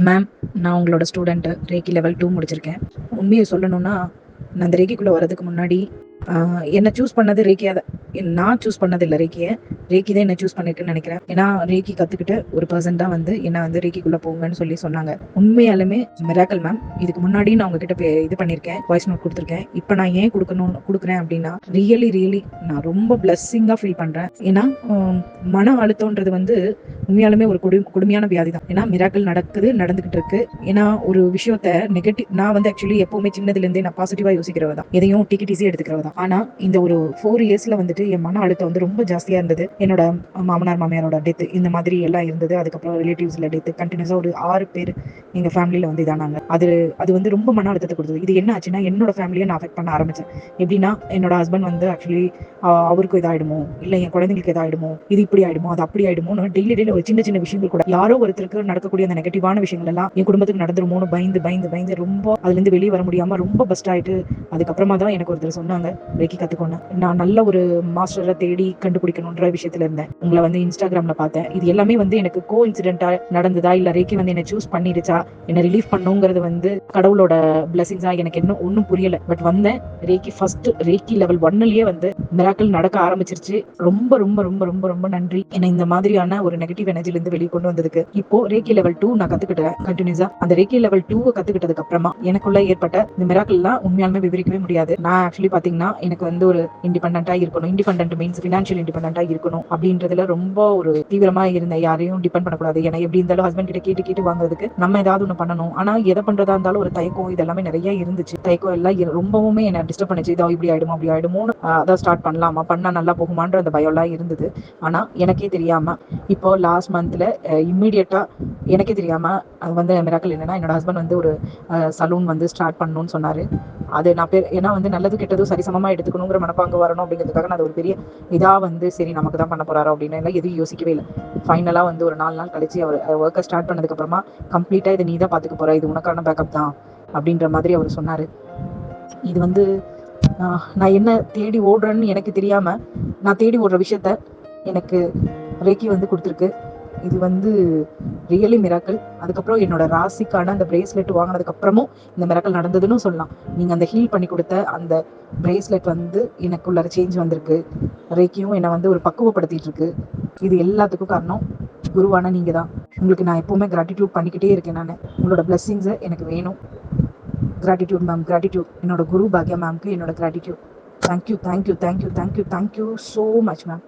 Ma'am, நான் உங்களோட student. ரேக்கி level 2 முடிச்சிருக்கேன். உண்மைய சொல்லணும்னா, நான் அந்த ரேக்கிக்குள்ள வரதுக்கு முன்னாடி என்ன சூஸ் பண்ணது ரேக்கியா தான். நான் சூஸ் பண்ணதில்ல ரேக்கிய. ரேக்கி தான் என்ன சூஸ் பண்ணிருக்குன்னு நெனைக்கிறேன். ஏன்னா, ரேக்கி கத்துக்கிட்ட ஒரு பெர்சன் தான் வந்து என்ன வந்து ரேக்கிக்குள்ள போங்கன்னு சொல்லி சொன்னாங்க. உண்மையாலுமே மிராக்கிள் மேம். இதுக்கு முன்னாடி நான் உங்ககிட்ட இது பண்ணியிருக்கேன். வாய்ஸ் நோட் குடுத்துருக்கேன். இப்ப நான் ஏன் குடுக்குறேன் அப்டின்னா, ரியலி நான் ரொம்ப பிளெஸ்ஸிங்கா ஃபீல் பண்றேன். ஏன்னா, மன அழுத்தம்ன்றது வந்து உண்மையாலுமே ஒரு கொடுமையான வியாதி தான். ஏன்னா மிராக்கிள் நடந்துகிட்டு இருக்கு. ஏன்னா ஒரு விஷயத்த நான் வந்து ஆக்சுவலி எப்பவுமே சின்னதுல இருந்தே நான் பாசிட்டிவா யோசிக்கிறவ தான். எதையும் டேக் இட் ஈஸியா எடுத்துக்கிறவ தான். ஆனா இந்த ஒரு 4 இயர்ஸ்ல வந்துட்டு என் மன அழுத்தம் வந்து ரொம்ப ஜாஸ்தியா இருந்தது. என்னோட மாமனார் மாமியாரோட டெத் இந்த மாதிரி எல்லாம் இருந்தது. அதுக்கப்புறம் ரிலேட்டிவ்ஸ்ல டெத் கண்டினியூஸா ஒரு 6 பேர் எங்க ஃபேமிலியில வந்து இதானாங்க. அது வந்து ரொம்ப மன அழுத்தத்தை கொடுத்தது. இது என்ன ஆச்சுன்னா என்னோட ஃபேமிலியை நான் அஃபெக்ட் பண்ண ஆரம்பிச்சேன். எப்படின்னா என்னோட ஹஸ்பண்ட் வந்து ஆக்சுவலி அவருக்கும் இதாயிடுமோ, இல்ல என் குழந்தைங்களுக்கு இதாயிடுமோ, இது இப்படி ஆயிடுமோ, அது அப்படி ஆயிடுமோ, டெய்லி ஒரு சின்ன விஷயங்கள் கூட யாரோ ஒருத்தருக்கு நடக்கக்கூடிய அந்த நெகட்டிவான விஷயங்கள் எல்லாம் என் குடும்பத்துக்கு நடந்துருமோன்னு பயந்து ரொம்ப அதுல இருந்து வெளியே வர முடியாம ரொம்ப பஸ்ட் ஆயிட்டு அதுக்கப்புறமா தான் எனக்கு ஒருத்தர் சொன்னாங்க ரேக்கி கத்துக்கோன்னு. நான் நல்ல ஒரு மாஸ்டரை தேடி கண்டுபிடிக்கணுன்ற விஷயத்துல இருந்தேன். உங்களை வந்து இன்ஸ்டாகிராம்ல பார்த்தேன். இது எல்லாமே வந்து எனக்கு கோ இன்சிடென்டா நடந்ததா இல்ல ரேக்கி வந்து என்ன சூஸ் பண்ணிடுச்சா, என்ன ரிலீஃப் பண்ணுங்கிறது வந்து கடவுளோட பிளஸிங்ஸா எனக்கு இன்னும் ஒன்னும் புரியல. பட் வந்தேன் ரேக்கி ஃபர்ஸ்ட் ரேக்கி லெவல் 1லயே வந்து மிராக்கிள் நடக்க ஆரம்பிச்சிருச்சு. ரொம்ப ரொம்ப ரொம்ப ரொம்ப ரொம்ப நன்றி என்ன இந்த மாதிரியான ஒரு நெகட்டிவ் எனர்ஜில இருந்து வெளியே கொண்டு வந்ததுக்கு. இப்போ ரேக்கி லெவல் 2 நான் கத்துக்கிட்டேன் கண்டினியூஸா. அந்த ரேக்கி லெவல் 2 கத்துக்கிட்டதுக்கு அப்புறமா எனக்குள்ள ஏற்பட்ட இந்த மிராக்கிள்லாம் உண்மையாலுமே விவரிக்கவே முடியாது. நான் ஆக்சுவலி பாத்தீங்கன்னா எனக்கு வந்து ஒரு இண்டிபெண்டன்ட்டா இருக்கணும். இண்டிபெண்டன்ட் மீன்ஸ் ஃபினான்ஷியல் இண்டிபெண்டன்ட்டா இருக்கணும் அப்படின்றதுல ரொம்ப ஒரு தீவிரமா இருந்தேன். யாரையும் டிபெண்ட் பண்ணக்கூடாது. ஏன்னா எப்படி இருந்தாலும் ஹஸ்பண்ட் கிட்ட கேட்டு வாங்குறதுக்கு நம்ம ஏதாவது ஒண்ணு பண்ணணும். ஆனா எதை பண்றதா இருந்தாலும் ஒரு தயக்கம் இதெல்லாமே நிறைய இருந்துச்சு. தயக்கம் எல்லாம் ரொம்பவுமே என்ன டிஸ்டர்ப் பண்ணிச்சு. இதோ இப்படி ஆயிடுமோ அப்படி ஆயிடுமோன்னு அதான் ஸ்டார்ட் பண்ணலாமா பண்ணா நல்லா போகுமான்ற அந்த பயம் எல்லாம் இருந்தது. ஆனா எனக்கே தெரியாம இப்போ லாஸ்ட் மந்த்ல இம்மிடியட்டா எனக்கே தெரியாம வந்து மிராக்கிள் என்னன்னா என்னோட ஹஸ்பண்ட் வந்து ஒரு சலூன் வந்து ஸ்டார்ட் பண்ணணும்னு சொன்னாரு. அது நான் ஏன்னா வந்து நல்லது கெட்டதும் சரிசமமா எடுத்துக்கணுங்கிற மனப்பாங்க வரணும் அப்படிங்கிறதுக்காக நான் ஒரு பெரிய இதா வந்து சரி நமக்கு தான் பண்ண போறாரோ அப்படின்னு எல்லாம் எதுவும் யோசிக்கவே இல்லை. ஃபைனலா வந்து ஒரு 4 நாள் கழிச்சு அவர் ஒர்க்கை ஸ்டார்ட் பண்ணதுக்கு அப்புறமா கம்ப்ளீட்டா இதை நீ தான் பாத்துக்க போற, இது உனக்கான பேக்கப் தான் அப்படின்ற மாதிரி அவர் சொன்னாரு. இது வந்து நான் என்ன தேடி ஓடுறேன்னு எனக்கு தெரியாம நான் தேடி ஓடுற விஷயத்த எனக்கு ரேக்கி வந்து கொடுத்துருக்கு. இது வந்து ரியலி மிராக்கிள். அதுக்கப்புறம் என்னோட ராசிக்கான அந்த பிரேஸ்லெட் வாங்கினதுக்கு அப்புறமும் இந்த மிராக்கிள் நடந்ததுன்னு சொல்லலாம். நீங்க அந்த ஹீல் பண்ணி கொடுத்த அந்த பிரேஸ்லெட் வந்து எனக்குள்ள சேஞ்ச் வந்திருக்கு. ரேக்கியும் என்னை வந்து ஒரு பக்குவப்படுத்திட்டு இருக்கு. இது எல்லாத்துக்கும் காரணம் குருவான நீங்க தான். உங்களுக்கு நான் எப்பவுமே கிராட்டிடியூட் பண்ணிக்கிட்டே இருக்கேன். நான் உங்களோட பிளெஸிங்ஸ் எனக்கு வேணும். Gratitude ma'am, gratitude. என்னோட குரு பாக்யா மேம்க்கு என்னோட gratitude. Thank you so much ma'am.